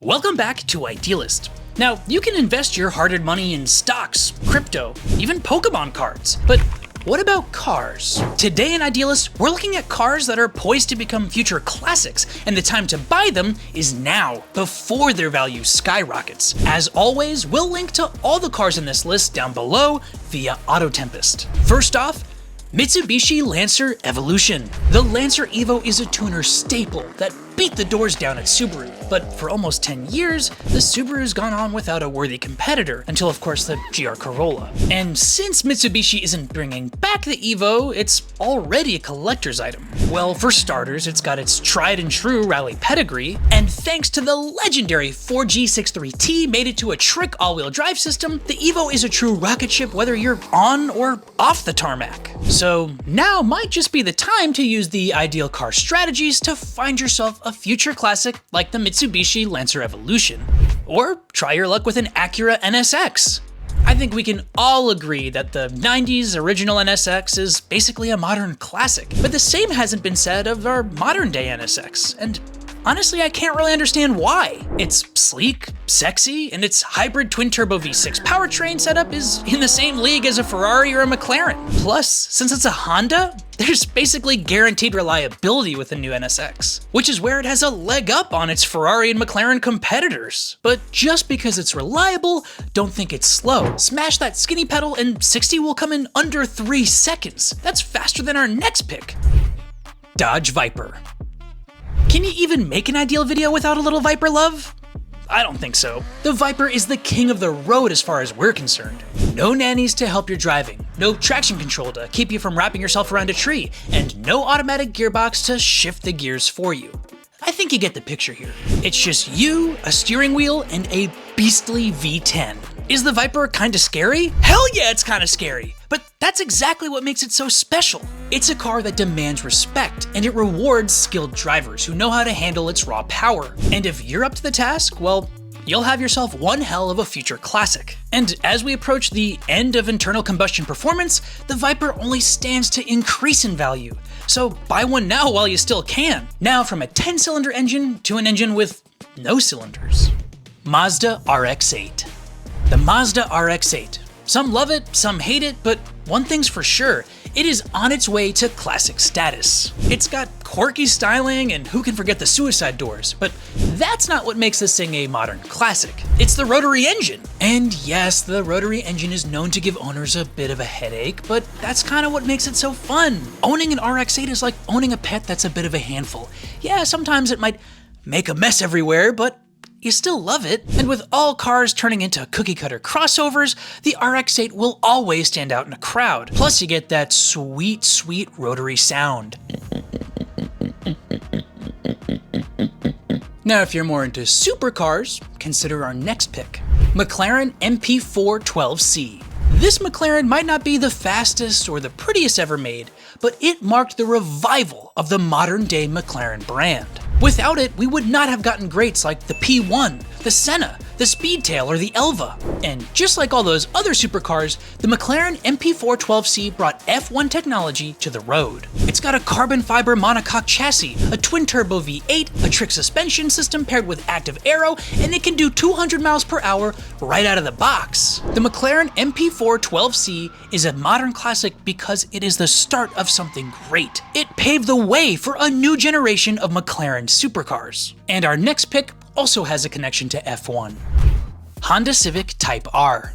Welcome back to Idealist. Now, you can invest your hard-earned money in stocks, crypto, even Pokemon cards, but what about cars? Today in Idealist, we're looking at cars that are poised to become future classics, and the time to buy them is now, before their value skyrockets. As always, we'll link to all the cars in this list down below via Auto Tempest. First off, Mitsubishi Lancer Evolution. The Lancer Evo is a tuner staple that beat the doors down at Subaru, but for almost 10 years, the Subaru's gone on without a worthy competitor, until of course the GR Corolla. And since Mitsubishi isn't bringing back the Evo, it's already a collector's item. Well, for starters, it's got its tried and true rally pedigree, and thanks to the legendary 4G63T mated to a trick all-wheel drive system, the Evo is a true rocket ship whether you're on or off the tarmac. So now might just be the time to use the ideal car strategies to find yourself a future classic like the Mitsubishi Lancer Evolution. Or try your luck with an Acura NSX. I think we can all agree that the 90s original NSX is basically a modern classic, but the same hasn't been said of our modern day NSX, and honestly, I can't really understand why. It's sleek, sexy, and its hybrid twin-turbo V6 powertrain setup is in the same league as a Ferrari or a McLaren. Plus, since it's a Honda, there's basically guaranteed reliability with the new NSX, which is where it has a leg up on its Ferrari and McLaren competitors. But just because it's reliable, don't think it's slow. Smash that skinny pedal and 60 will come in under 3 seconds. That's faster than our next pick. Dodge Viper. Can you even make an ideal video without a little Viper love? I don't think so. The Viper is the king of the road as far as we're concerned. No nannies to help your driving, no traction control to keep you from wrapping yourself around a tree, and no automatic gearbox to shift the gears for you. I think you get the picture here. It's just you, a steering wheel, and a beastly V10. Is the Viper kinda scary? Hell yeah, it's kinda scary. But that's exactly what makes it so special. It's a car that demands respect, and it rewards skilled drivers who know how to handle its raw power. And if you're up to the task, well, you'll have yourself one hell of a future classic. And as we approach the end of internal combustion performance, the Viper only stands to increase in value. So buy one now while you still can. Now from a 10-cylinder engine to an engine with no cylinders. Mazda RX-8. The Mazda RX-8. Some love it, some hate it, but one thing's for sure, it is on its way to classic status. It's got quirky styling, and who can forget the suicide doors, but that's not what makes this thing a modern classic. It's the rotary engine. And yes, the rotary engine is known to give owners a bit of a headache, but that's kind of what makes it so fun. Owning an RX-8 is like owning a pet that's a bit of a handful. Yeah, sometimes it might make a mess everywhere, but you still love it. And with all cars turning into cookie-cutter crossovers, the RX-8 will always stand out in a crowd. Plus you get that sweet, sweet rotary sound. Now if you're more into supercars, consider our next pick. McLaren MP4-12C. This McLaren might not be the fastest or the prettiest ever made, but it marked the revival of the modern-day McLaren brand. Without it, we would not have gotten greats like the P1, the Senna, the Speedtail, or the Elva. And just like all those other supercars, the McLaren MP4-12C brought F1 technology to the road. It's got a carbon fiber monocoque chassis, a twin-turbo V8, a trick suspension system paired with active aero, and it can do 200 miles per hour right out of the box. The McLaren MP4-12C is a modern classic because it is the start of something great. It paved the way for a new generation of McLaren supercars. And our next pick also has a connection to F1. Honda Civic Type R.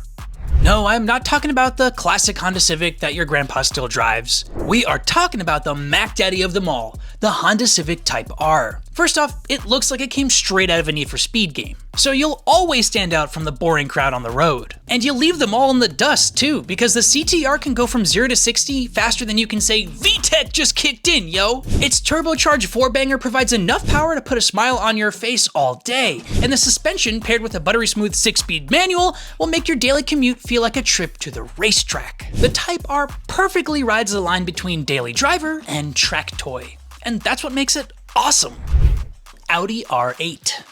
No, I'm not talking about the classic Honda Civic that your grandpa still drives. We are talking about the Mac Daddy of them all, the Honda Civic Type R. First off, it looks like it came straight out of a Need for Speed game, so you'll always stand out from the boring crowd on the road. And you'll leave them all in the dust too, because the CTR can go from 0 to 60 faster than you can say, VTEC just kicked in, yo! Its turbocharged 4-banger provides enough power to put a smile on your face all day, and the suspension paired with a buttery smooth 6-speed manual will make your daily commute feel like a trip to the racetrack. The Type R perfectly rides the line between daily driver and track toy, and that's what makes it awesome. Audi R8.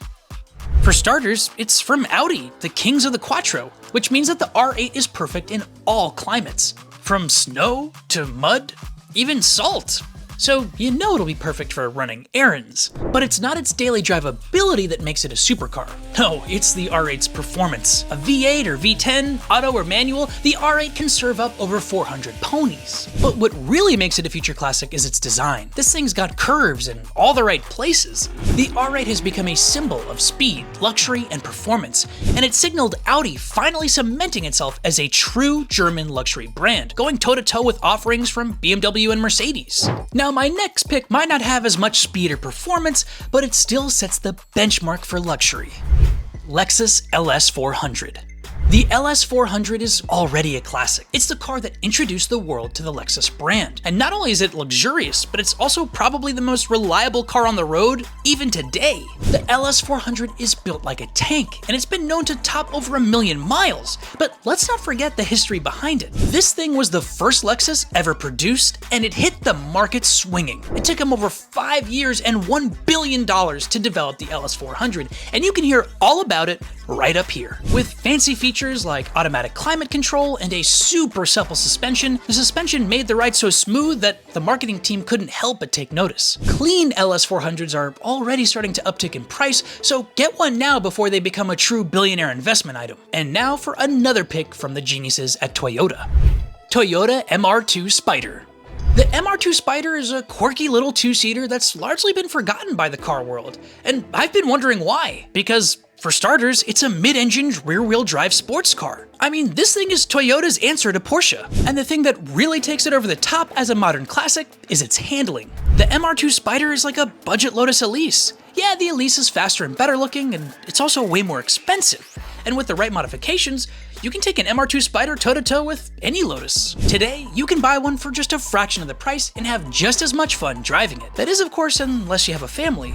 For starters, it's from Audi, the kings of the Quattro, which means that the R8 is perfect in all climates. From snow to mud, even salt. so you know it'll be perfect for running errands. But it's not its daily drivability that makes it a supercar. No, it's the R8's performance. A V8 or V10, auto or manual, the R8 can serve up over 400 ponies. But what really makes it a future classic is its design. This thing's got curves in all the right places. The R8 has become a symbol of speed, luxury, and performance, and it signaled Audi finally cementing itself as a true German luxury brand, going toe-to-toe with offerings from BMW and Mercedes. Now, my next pick might not have as much speed or performance, but it still sets the benchmark for luxury. Lexus LS400. The LS400 is already a classic. It's the car that introduced the world to the Lexus brand. And not only is it luxurious, but it's also probably the most reliable car on the road, even today. The LS400 is built like a tank, and it's been known to top over 1 million miles. But let's not forget the history behind it. This thing was the first Lexus ever produced, and it hit the market swinging. It took them over 5 years and $1 billion to develop the LS400, and you can hear all about it right up here. With fancy features like automatic climate control and a super supple suspension, the suspension made the ride so smooth that the marketing team couldn't help but take notice. Clean LS400s are already starting to uptick in price, so get one now before they become a true billionaire investment item. And now for another pick from the geniuses at Toyota. Toyota MR2 Spyder. The MR2 Spyder is a quirky little two-seater that's largely been forgotten by the car world, and I've been wondering why. Because, for starters, it's a mid-engined rear-wheel drive sports car. I mean, this thing is Toyota's answer to Porsche. And the thing that really takes it over the top as a modern classic is its handling. The MR2 Spyder is like a budget Lotus Elise. Yeah, the Elise is faster and better looking, and it's also way more expensive. And with the right modifications, you can take an MR2 Spyder toe-to-toe with any Lotus. Today, you can buy one for just a fraction of the price and have just as much fun driving it. That is, of course, unless you have a family.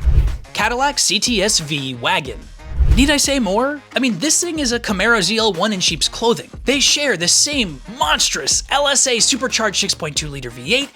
CADILLAC CTS-V WAGON. Need I say more? I mean, this thing is a Camaro ZL1 in sheep's clothing. They share the same monstrous LSA supercharged 6.2-liter V8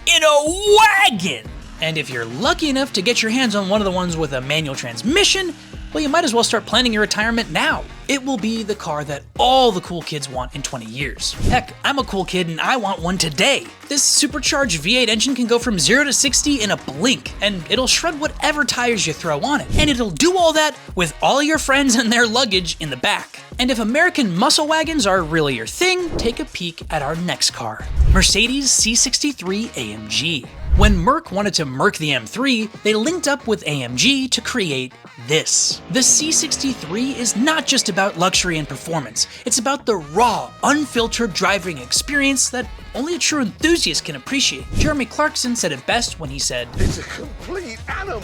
in a wagon! And if you're lucky enough to get your hands on one of the ones with a manual transmission, well, you might as well start planning your retirement now. It will be the car that all the cool kids want in 20 years. Heck, I'm a cool kid and I want one today. This supercharged V8 engine can go from 0 to 60 in a blink, and it'll shred whatever tires you throw on it. And it'll do all that with all your friends and their luggage in the back. And if American muscle wagons are really your thing, take a peek at our next car, Mercedes C63 AMG. When Merc wanted to Merc the M3, they linked up with AMG to create this. The C63 is not just about luxury and performance, it's about the raw, unfiltered driving experience that only a true enthusiast can appreciate. Jeremy Clarkson said it best when he said, "It's a complete animal."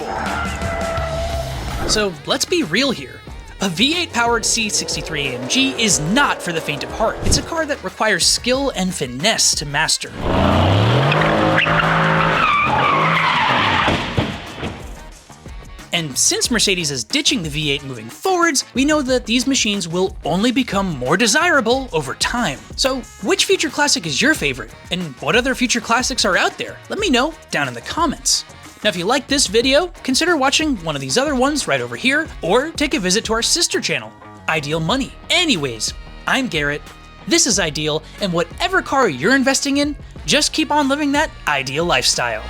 So let's be real here. A V8 powered C63 AMG is not for the faint of heart. It's a car that requires skill and finesse to master. And since Mercedes is ditching the V8 moving forwards, we know that these machines will only become more desirable over time. So which future classic is your favorite? And what other future classics are out there? Let me know down in the comments. Now, if you like this video, consider watching one of these other ones right over here, or take a visit to our sister channel, Ideal Money. Anyways, I'm Garrett, this is Ideal, and whatever car you're investing in, just keep on living that ideal lifestyle.